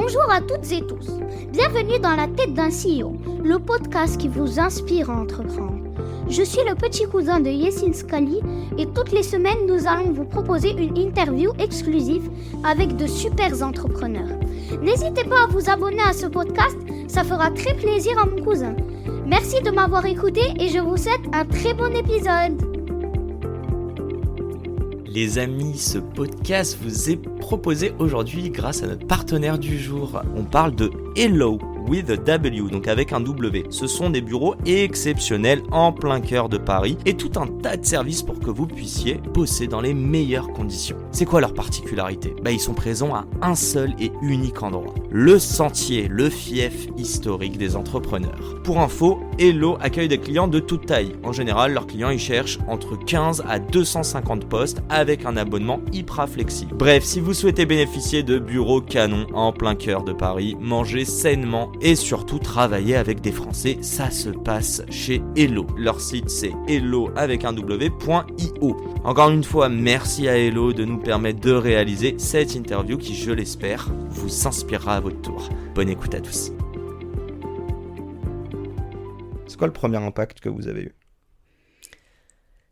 Bonjour à toutes et tous. Bienvenue dans La tête d'un CEO, le podcast qui vous inspire à entreprendre. Je suis le petit cousin de Yassine Scali et toutes les semaines, nous allons vous proposer une interview exclusive avec de super entrepreneurs. N'hésitez pas à vous abonner à ce podcast, ça fera très plaisir à mon cousin. Merci de m'avoir écouté et je vous souhaite un très bon épisode. Les amis, ce podcast vous est proposé aujourd'hui grâce à notre partenaire du jour. On parle de Hello with a W, donc avec un W. Ce sont des bureaux exceptionnels en plein cœur de Paris et tout un tas de services pour que vous puissiez bosser dans les meilleures conditions. C'est quoi leur particularité ? Ils sont présents à un seul et unique endroit. Le Sentier, le fief historique des entrepreneurs. Pour info, Hello accueille des clients de toute taille. En général, leurs clients ils cherchent entre 15 à 250 postes avec un abonnement hyper flexible. Bref, si vous souhaitez bénéficier de bureaux canons en plein cœur de Paris, mangez sainement et surtout travailler avec des Français, ça se passe chez Hello. Leur site c'est hello avec un w.io. Encore une fois, merci à Hello de nous permettre de réaliser cette interview qui, je l'espère, vous inspirera à votre tour. Bonne écoute à tous. C'est quoi le premier impact que vous avez eu ?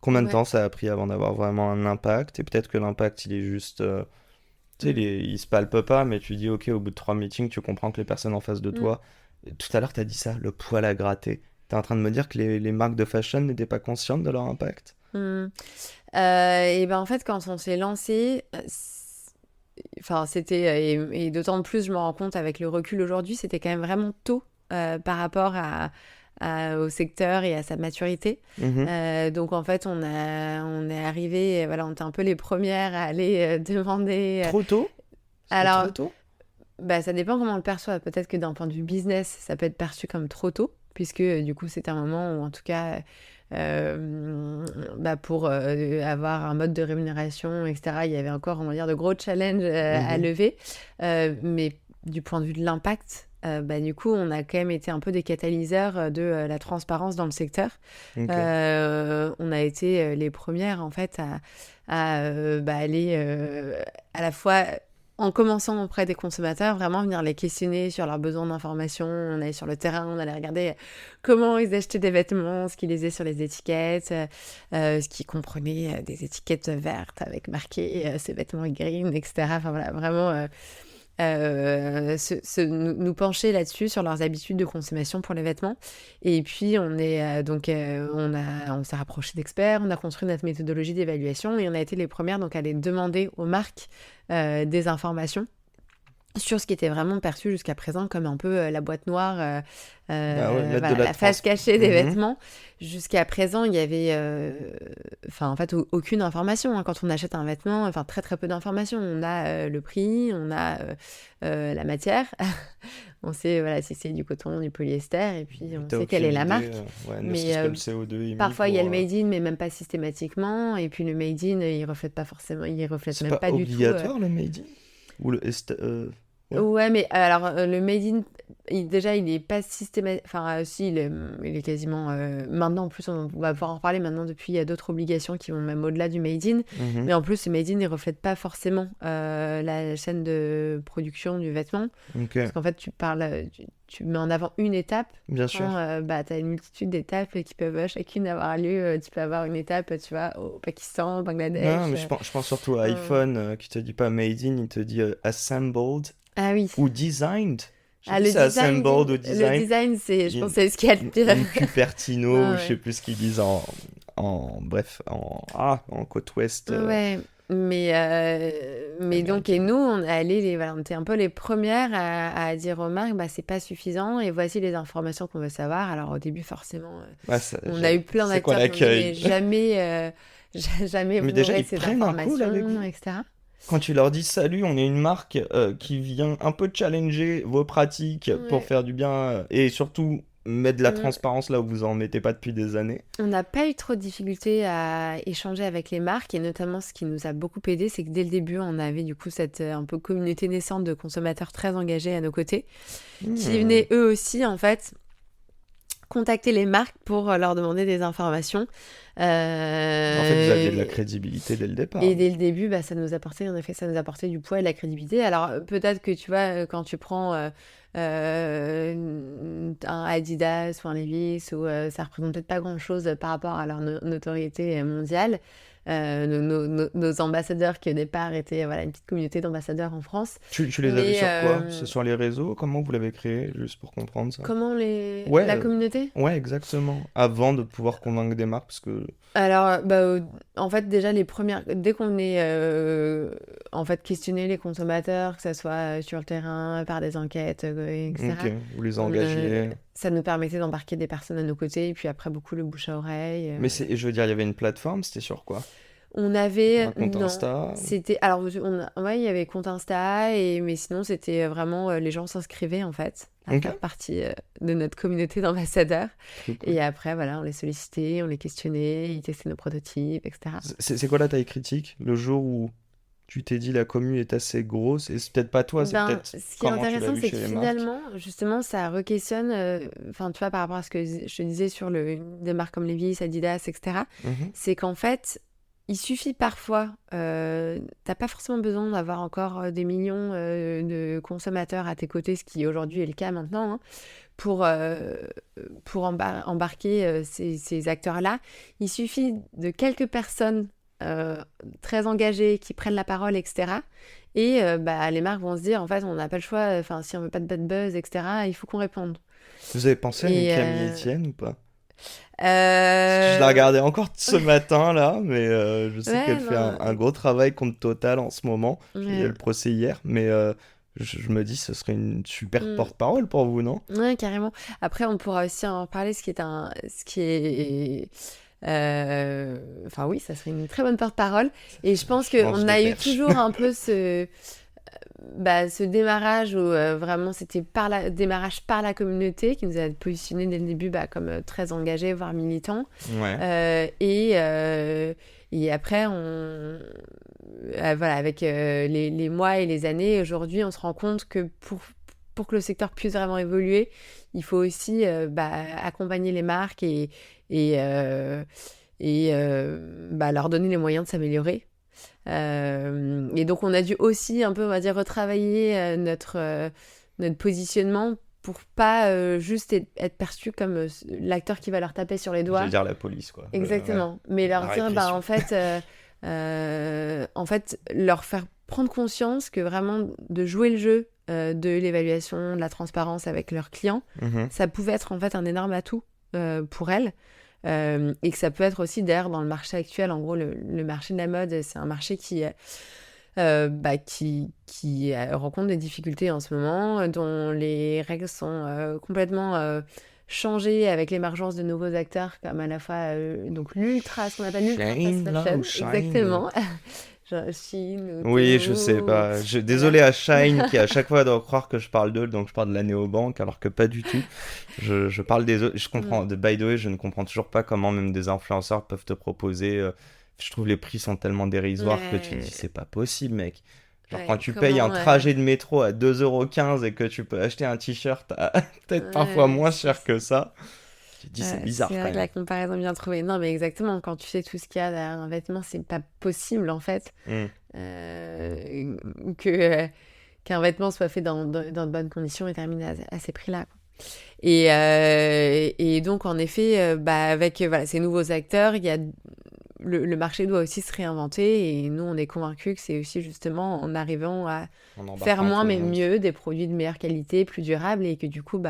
Combien de temps ça a pris avant d'avoir vraiment un impact ? Et peut-être que l'impact, il est juste... il se palpe pas, mais tu dis, ok, au bout de 3 meetings, tu comprends que les personnes en face de toi... Tout à l'heure, tu as dit ça, le poil à gratter. Tu es en train de me dire que les marques de fashion n'étaient pas conscientes de leur impact ? En fait, quand on s'est lancé... c'était... Et d'autant plus, je me rends compte avec le recul aujourd'hui, c'était quand même vraiment tôt par rapport au secteur et à sa maturité. Donc en fait on est arrivé, voilà, on était un peu les premières à aller demander... Trop tôt ? Alors, trop tôt ? Ça dépend comment on le perçoit. Peut-être que d'un point de vue business, ça peut être perçu comme trop tôt, puisque du coup c'était un moment où en tout cas pour avoir un mode de rémunération, etc., il y avait encore, on va dire, de gros challenges à lever. Mais du point de vue de l'impact, du coup, on a quand même été un peu des catalyseurs de la transparence dans le secteur. On a été les premières, en fait, à aller à la fois, en commençant auprès des consommateurs, vraiment venir les questionner sur leurs besoins d'information. On allait sur le terrain, on allait regarder comment ils achetaient des vêtements, ce qu'ils lisaient sur les étiquettes, ce qui comprenait des étiquettes vertes avec marqué ces vêtements green, etc. Enfin voilà, vraiment... nous pencher là-dessus sur leurs habitudes de consommation pour les vêtements. Et puis on s'est rapproché d'experts, on a construit notre méthodologie d'évaluation et on a été les premières donc à aller demander aux marques des informations sur ce qui était vraiment perçu jusqu'à présent comme un peu la boîte noire, la face cachée des vêtements. Jusqu'à présent, il y avait aucune information. Quand on achète un vêtement, très très peu d'informations. On a le prix, on a la matière, on sait si c'est du coton, du polyester, et puis on sait quelle est la marque. Mais que le CO2 parfois, il y a le made in, mais même pas systématiquement. Et puis le made in, il reflète pas forcément, il reflète même pas du tout. C'est pas obligatoire le made in ? Ou le Ouais, mais alors le made in, il est pas systématique. Si, il est quasiment. Maintenant, en plus, on va pouvoir en reparler. Maintenant, depuis, il y a d'autres obligations qui vont même au-delà du made in. Mais en plus, le made in, il reflète pas forcément la chaîne de production du vêtement. Parce qu'en fait, tu mets en avant une étape. Bien sûr. Tu as une multitude d'étapes qui peuvent chacune avoir lieu. Tu peux avoir une étape, tu vois, au Pakistan, au Bangladesh. Non, mais je pense surtout à iPhone qui te dit pas made in, il te dit assembled. Ah oui. Ou designed. Le design, assembled ou design. Le design, je pense que c'est ce qu'il y a de pire. Une Cupertino, je sais plus ce qu'ils disent en côte ouest. Ouais. Mais donc, et nous, on était un peu les premières à dire aux marques, c'est pas suffisant et voici les informations qu'on veut savoir. Alors au début, forcément, on a eu plein d'acteurs qui ont jamais mais déjà, ils ces prennent un coup avec informations, vous. etc. Quand tu leur dis salut, on est une marque qui vient un peu challenger vos pratiques pour faire du bien et surtout mettre de la transparence là où vous en mettez pas depuis des années. On n'a pas eu trop de difficultés à échanger avec les marques et notamment ce qui nous a beaucoup aidé, c'est que dès le début, on avait du coup cette un peu communauté naissante de consommateurs très engagés à nos côtés qui venaient eux aussi en fait contacter les marques pour leur demander des informations. En fait, vous aviez de la crédibilité dès le départ. Et dès le début, ça nous apportait du poids et de la crédibilité. Alors, peut-être que tu vois, quand tu prends un Adidas ou un Levi's, ça représente peut-être pas grand-chose par rapport à leur notoriété mondiale. Nos ambassadeurs qui au départ étaient une petite communauté d'ambassadeurs en France. Tu les avais sur quoi? C'est sur les réseaux? Comment vous l'avez créé? Juste pour comprendre ça. Comment Ouais, la communauté? Ouais, exactement. Avant de pouvoir convaincre des marques, parce que... Alors, en fait, déjà, dès qu'on est en fait questionné les consommateurs, que ce soit sur le terrain, par des enquêtes, etc., Ok, vous les engagez. ça nous permettait d'embarquer des personnes à nos côtés, et puis après, beaucoup le bouche à oreille. Mais je veux dire, il y avait une plateforme, c'était sur quoi? On avait... Un compte non, Insta? c'était... Alors, ouais, il y avait compte Insta, mais sinon, c'était vraiment... les gens s'inscrivaient, en fait, à Ok. faire partie de notre communauté d'ambassadeurs. Très cool. Et après, on les sollicitait, on les questionnait, ils testaient nos prototypes, etc. C'est quoi la taille critique? Le jour où tu t'es dit la commu est assez grosse, et c'est peut-être pas toi, c'est peut-être Ce qui est comment tu l'as intéressant, vu c'est que chez les marques. finalement, justement, ça re-questionne, tu vois, par rapport à ce que je te disais sur des marques comme Levi's, Adidas, etc., Mhm. c'est qu'en fait, il suffit parfois, t'as pas forcément besoin d'avoir encore des millions de consommateurs à tes côtés, ce qui aujourd'hui est le cas maintenant, hein, pour embarquer ces acteurs-là. Il suffit de quelques personnes très engagées qui prennent la parole, etc. Et les marques vont se dire, en fait, on n'a pas le choix, si on veut pas de bad buzz, etc., il faut qu'on réponde. Vous avez pensé à une Et, Camille Etienne ou pas? Je la regardais encore ce matin là, mais je sais Ouais, qu'elle fait non. un gros travail contre Total en ce moment. Il y a Ouais. le procès hier, mais je me dis ce serait une super Mm. porte-parole pour vous, non? Ouais, carrément. Après, on pourra aussi en parler, Enfin oui, ça serait une très bonne porte-parole. Et je pense Je mange qu'on des a eu perches. toujours un peu ce démarrage où vraiment c'était démarrage par la communauté qui nous a positionné dès le début comme très engagés, voire militants. Ouais. Et après, avec les mois et les années, aujourd'hui, on se rend compte que pour que le secteur puisse vraiment évoluer, il faut aussi accompagner les marques et leur donner les moyens de s'améliorer. Et donc, on a dû aussi un peu, on va dire, retravailler notre positionnement pour pas juste être perçu comme l'acteur qui va leur taper sur les doigts. J'allais dire la police, quoi. Exactement. Mais leur La dire, répression. en fait, leur faire prendre conscience que vraiment de jouer le jeu de l'évaluation, de la transparence avec leurs clients, Mhm. ça pouvait être en fait un énorme atout pour elles. Et que ça peut être aussi d'ailleurs dans le marché actuel. En gros, le marché de la mode, c'est un marché qui rencontre des difficultés en ce moment, dont les règles sont complètement changées avec l'émergence de nouveaux acteurs comme à la fois donc ce qu'on appelle l'ultra Shein, fast là, fashion. ou Shein, Exactement. Genre Shein ou Oui, Temu, je sais pas. Désolé à Shine qui à chaque fois doit croire que je parle d'eux, donc je parle de la néobanque, alors que pas du tout. Je parle des autres. Je comprends. By the way, je ne comprends toujours pas comment même des influenceurs peuvent te proposer. Je trouve les prix sont tellement dérisoires que tu te dis c'est pas possible, mec. Genre Ouais, quand tu payes un comment, trajet de métro à 2,15€ et que tu peux acheter un t-shirt à peut-être parfois Ouais, moins cher que ça, tu te dis c'est ouais, bizarre c'est quand vrai que même. la comparaison est bien trouvée. Non, mais exactement, quand tu sais tout ce qu'il y a derrière un vêtement, c'est pas possible en fait Mm. qu'un vêtement soit fait dans de bonnes conditions et terminé à ces prix-là, quoi. Et donc, en effet, avec ces nouveaux acteurs, le marché doit aussi se réinventer. Et nous, on est convaincus que c'est aussi justement en arrivant à En embarquant faire moins tout le mais monde. mieux, des produits de meilleure qualité, plus durables, et que du coup,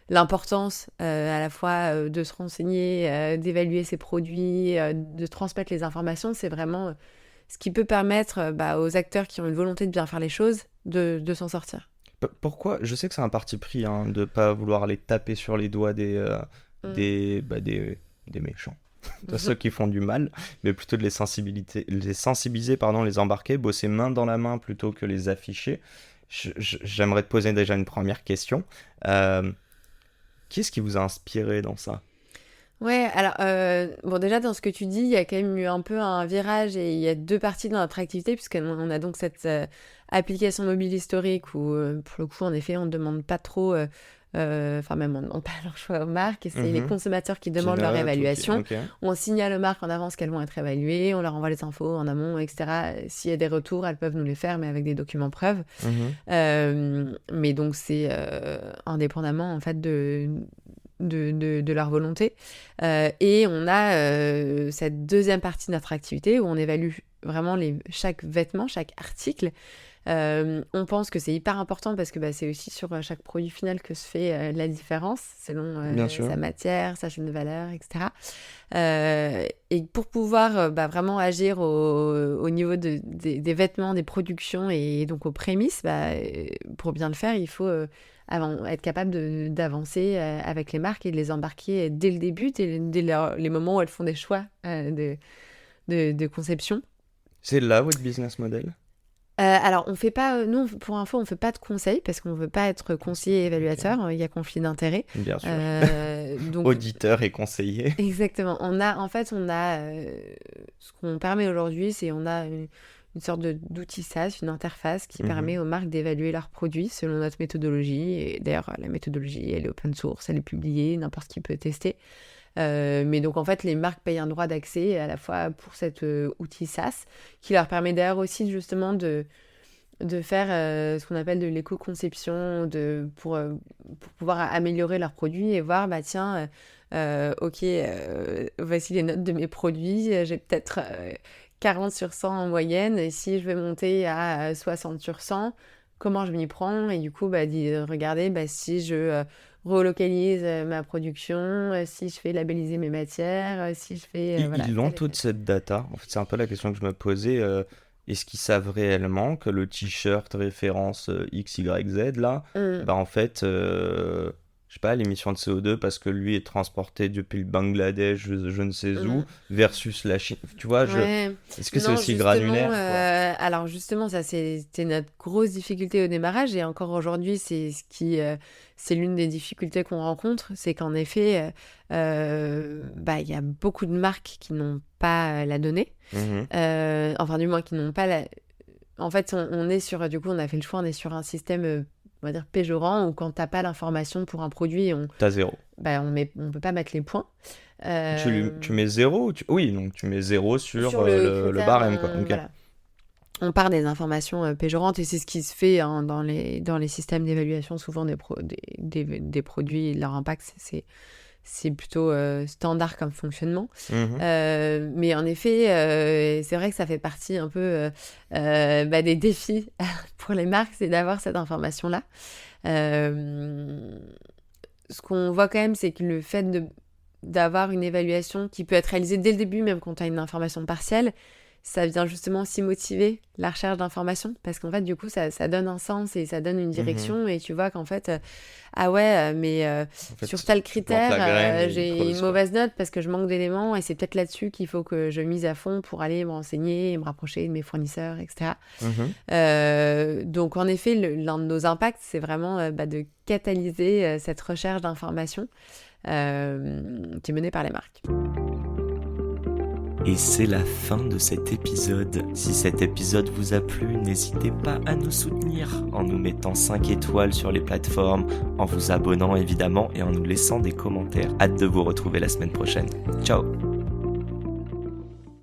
l'importance à la fois de se renseigner, d'évaluer ses produits, de transmettre les informations, c'est vraiment ce qui peut permettre aux acteurs qui ont une volonté de bien faire les choses de s'en sortir. Pourquoi? Je sais que c'est un parti pris hein, de pas vouloir aller taper sur les doigts des méchants, de ceux qui font du mal, mais plutôt de les sensibiliser, pardon, les embarquer, bosser main dans la main plutôt que les afficher. J'aimerais te poser déjà une première question. Qu'est-ce qui vous a inspiré dans ça? Ouais, alors, déjà, dans ce que tu dis, il y a quand même eu un peu un virage et il y a deux parties dans notre activité, puisqu'on a donc cette application mobile historique où, pour le coup, en effet, on ne demande pas trop enfin même on ne demande pas leur choix aux marques, et c'est les consommateurs qui demandent leur notent, évaluation. ok. On signale aux marques en avance qu'elles vont être évaluées, on leur envoie les infos en amont, etc. S'il y a des retours, elles peuvent nous les faire, mais avec des documents preuves. Mais donc c'est indépendamment en fait de leur volonté. Et on a cette deuxième partie de notre activité où on évalue vraiment chaque vêtement, chaque article. On pense que c'est hyper important parce que c'est aussi sur chaque produit final que se fait la différence selon Bien sûr. sa matière, sa chaîne de valeur, etc. Et pour pouvoir vraiment agir au niveau des vêtements, des productions et donc aux prémices, pour bien le faire, il faut être capable d'avancer avec les marques et de les embarquer dès le début, dès les moments où elles font des choix de conception. C'est là votre business model? Alors, on fait pas, nous, pour info, on fait pas de conseils parce qu'on veut pas être conseiller et évaluateur. Il y a conflit d'intérêts. Bien sûr. Donc, Auditeur et conseiller. exactement. On a ce qu'on permet aujourd'hui, c'est on a une sorte d'outil SaaS, une interface qui permet aux marques d'évaluer leurs produits selon notre méthodologie. Et d'ailleurs, la méthodologie, elle est open source, elle est publiée, n'importe qui peut tester. Mais donc en fait les marques payent un droit d'accès à la fois pour cet outil SaaS qui leur permet d'ailleurs aussi justement de faire ce qu'on appelle de l'éco-conception pour pouvoir améliorer leurs produits et voir voici les notes de mes produits, j'ai peut-être 40 sur 100 en moyenne, et si je vais monter à 60 sur 100, comment je m'y prends? Et du coup regarder si je relocalise ma production, si je fais labelliser mes matières, si je fais... Ils ont toute cette data. En fait, c'est un peu la question que je me posais. Est-ce qu'ils savent réellement que le t-shirt référence XYZ, là, en fait, je sais pas, l'émission de CO2, parce que lui est transporté depuis le Bangladesh, je ne sais où, versus la Chine. Tu vois, est-ce que c'est aussi granulaire, quoi? Alors justement, ça c'était notre grosse difficulté au démarrage, et encore aujourd'hui, c'est l'une des difficultés qu'on rencontre, c'est qu'en effet, y a beaucoup de marques qui n'ont pas la donnée, enfin du moins qui n'ont pas la... En fait, on est sur, du coup, on a fait le choix, on est sur un système... on va dire péjorant, où quand t'as pas l'information pour un produit, t'as zéro. On peut pas mettre les points. Tu mets zéro? Oui, donc tu mets zéro sur le barème, quoi. Okay. Voilà. On part des informations péjorantes, et c'est ce qui se fait dans les systèmes d'évaluation, souvent des produits, leur impact, c'est plutôt standard comme fonctionnement. Mais en effet, c'est vrai que ça fait partie un peu des défis pour les marques, c'est d'avoir cette information-là. Ce qu'on voit quand même, c'est que le fait d'avoir une évaluation qui peut être réalisée dès le début, même quand tu as une information partielle, ça vient justement aussi motiver la recherche d'informations, parce qu'en fait, du coup, ça donne un sens et ça donne une direction, et tu vois qu'en fait, sur tel critère, j'ai une mauvaise note parce que je manque d'éléments, et c'est peut-être là-dessus qu'il faut que je mise à fond pour aller me renseigner et me rapprocher de mes fournisseurs, etc. Donc, en effet, l'un de nos impacts, c'est vraiment de catalyser cette recherche d'informations qui est menée par les marques. Et c'est la fin de cet épisode. Si cet épisode vous a plu, n'hésitez pas à nous soutenir en nous mettant 5 étoiles sur les plateformes, en vous abonnant évidemment et en nous laissant des commentaires. Hâte de vous retrouver la semaine prochaine. Ciao!